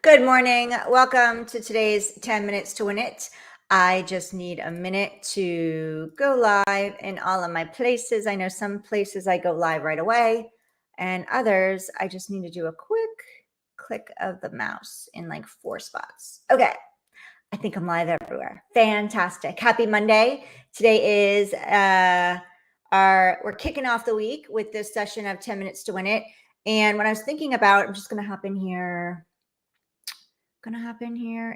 Good morning. Welcome to today's 10 minutes to win it. I just need a minute to go live in all of my places. I know some places I go live right away, and others I just need to do a quick click of the mouse in like 4 spots. Okay. I think I'm live everywhere. Fantastic. Happy Monday. Today is we're kicking off the week with this session of 10 minutes to win it. And when I was thinking about, I'm just going to hop in here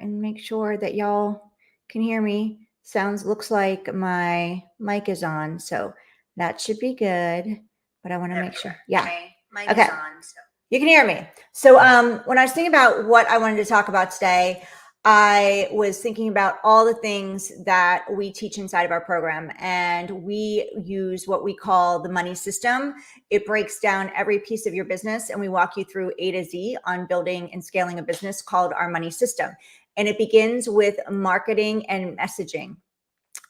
and make sure that y'all can hear me. Looks like my mic is on, so that should be good. But I want to make sure. Yeah. Okay. You can hear me. So when I was thinking about what I wanted to talk about today, I was thinking about all the things that we teach inside of our program, and we use what we call the money system. It breaks down every piece of your business, and we walk you through A to Z on building and scaling a business called our money system. And it begins with marketing and messaging.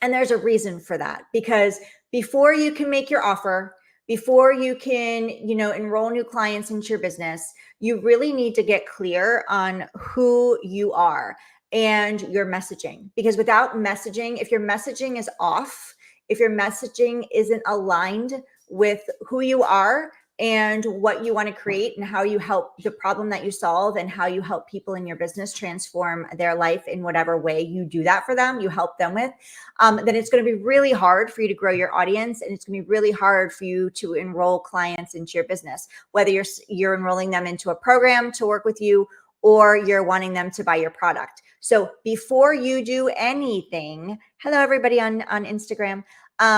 And there's a reason for that, because before you can make your offer, before you can, enroll new clients into your business, you really need to get clear on who you are and your messaging. Because without messaging, if your messaging is off, if your messaging isn't aligned with who you are and what you want to create and how you help the problem that you solve and how you help people in your business transform their life in whatever way you do that for them, you help them with, then it's going to be really hard for you to grow your audience, and it's going to be really hard for you to enroll clients into your business, whether you're enrolling them into a program to work with you or you're wanting them to buy your product. So before you do anything, hello everybody on Instagram.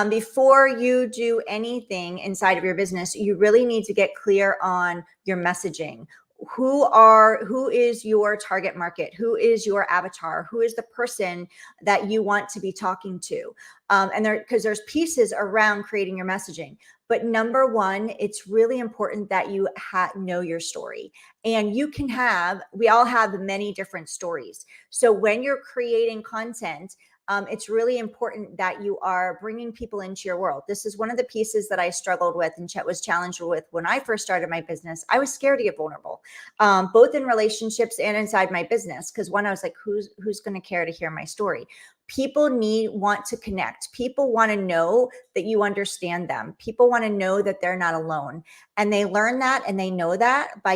Before you do anything inside of your business, you really need to get clear on your messaging. Who is your target market? Who is your avatar? Who is the person that you want to be talking to? Because there's pieces around creating your messaging. But number one, it's really important that you know your story. And we all have many different stories. So when you're creating content, it's really important that you are bringing people into your world. This is one of the pieces that I struggled with and was challenged with when I first started my business. I was scared to get vulnerable, both in relationships and inside my business. Because I was like, who's going to care to hear my story? People want to connect. People want to know that you understand them. People want to know that they're not alone. And they learn that and they know that by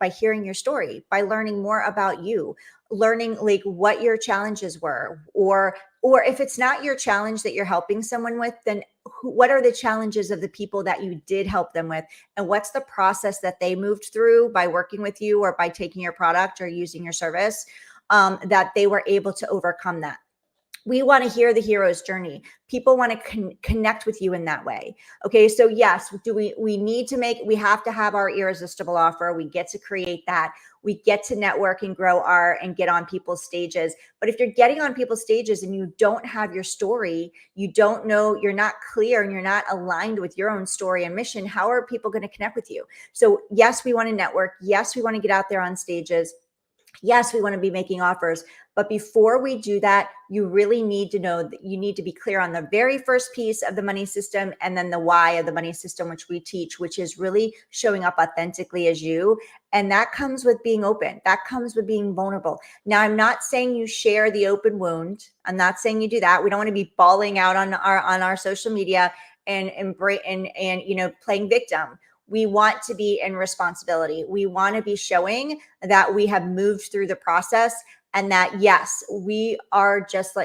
hearing your story, by learning more about you, learning like what your challenges were, or if it's not your challenge that you're helping someone with, then what are the challenges of the people that you did help them with? And what's the process that they moved through by working with you or by taking your product or using your service, that they were able to overcome that? We want to hear the hero's journey. People want to connect with you in that way. Okay. So yes, we have to have our irresistible offer. We get to create that. We get to network and grow and get on people's stages. But if you're getting on people's stages and you don't have your story, you don't know, you're not clear and you're not aligned with your own story and mission, how are people going to connect with you? So yes, we want to network. Yes, we want to get out there on stages. Yes, we want to be making offers. But before we do that, you really need to know that you need to be clear on the very first piece of the money system, and then the why of the money system, which we teach, which is really showing up authentically as you. And that comes with being open. That comes with being vulnerable. Now, I'm not saying you share the open wound. I'm not saying you do that. We don't want to be bawling out on our social media and playing victim. We want to be in responsibility. We want to be showing that we have moved through the process, and that, yes, we are just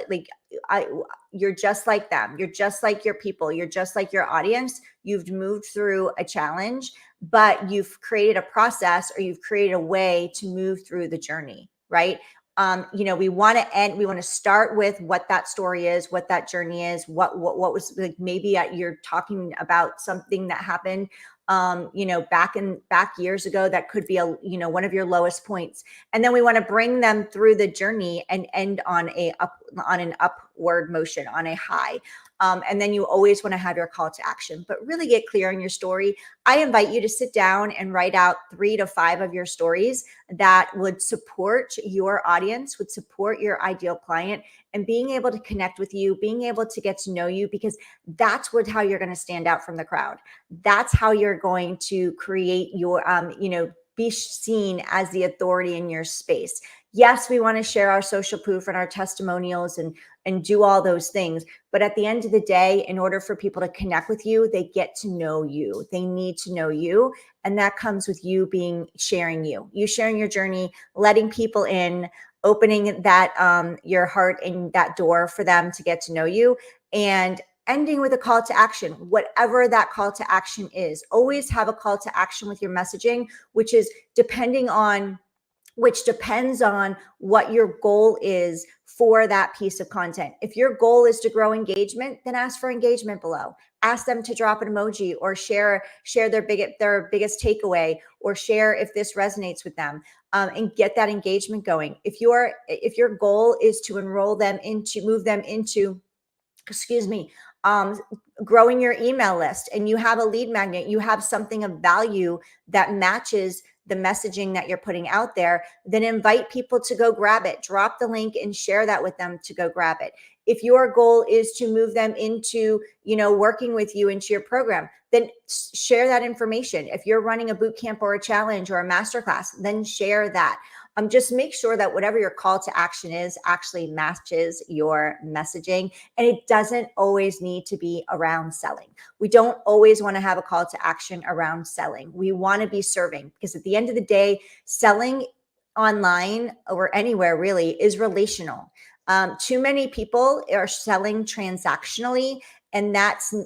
you're just like them. You're just like your people. You're just like your audience. You've moved through a challenge, but you've created a process, or you've created a way to move through the journey, right? We want to start with what that story is, what that journey is, what was like, maybe you're talking about something that happened back years ago that could be one of your lowest points. And then we want to bring them through the journey and end on an upward motion, on a high. And then you always want to have your call to action, but really get clear on your story. I invite you to sit down and write out 3 to 5 of your stories that would support your audience, would support your ideal client, and being able to connect with you, being able to get to know you, because that's how you're going to stand out from the crowd. That's how you're going to create your, be seen as the authority in your space. Yes, we want to share our social proof and our testimonials and do all those things. But at the end of the day, in order for people to connect with you, they get to know you. They need to know you. And that comes with you sharing you sharing your journey, letting people in, opening that your heart and that door for them to get to know you, and ending with a call to action, whatever that call to action is. Always have a call to action with your messaging, which depends on what your goal is for that piece of content. If your goal is to grow engagement, then ask for engagement below. Ask them to drop an emoji or share their biggest takeaway, or share if this resonates with them, and get that engagement going. If your goal is to move them into, growing your email list, and you have a lead magnet, you have something of value that matches the messaging that you're putting out there, then invite people to go grab it. Drop the link and share that with them to go grab it. If your goal is to move them into, working with you into your program, then share that information. If you're running a boot camp or a challenge or a masterclass, then share that. Just make sure that whatever your call to action is actually matches your messaging. And it doesn't always need to be around selling. We don't always want to have a call to action around selling. We want to be serving, because at the end of the day, selling online or anywhere really is relational. Too many people are selling transactionally, and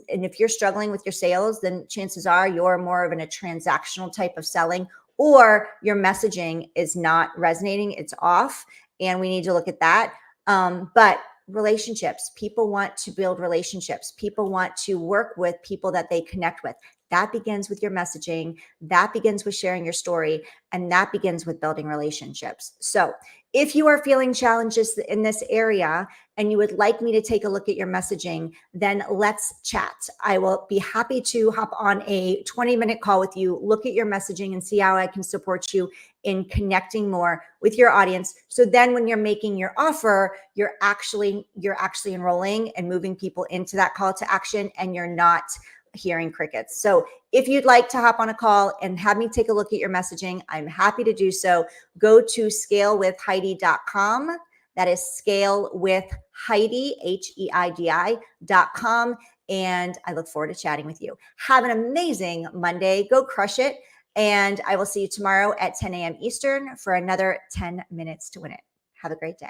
if you're struggling with your sales, then chances are you're more of a transactional type of selling, or your messaging is not resonating, it's off, and we need to look at that. But relationships, people want to build relationships. People want to work with people that they connect with. That begins with your messaging. That begins with sharing your story. And that begins with building relationships. So if you are feeling challenges in this area and you would like me to take a look at your messaging, then let's chat. I will be happy to hop on a 20-minute call with you, look at your messaging, and see how I can support you in connecting more with your audience. So then when you're making your offer, you're actually enrolling and moving people into that call to action, and you're not hearing crickets. So if you'd like to hop on a call and have me take a look at your messaging, I'm happy to do so. Go to scalewithheidi.com. That is scalewithheidi, HEIDI.com. And I look forward to chatting with you. Have an amazing Monday. Go crush it. And I will see you tomorrow at 10 a.m. Eastern for another 10 minutes to win it. Have a great day.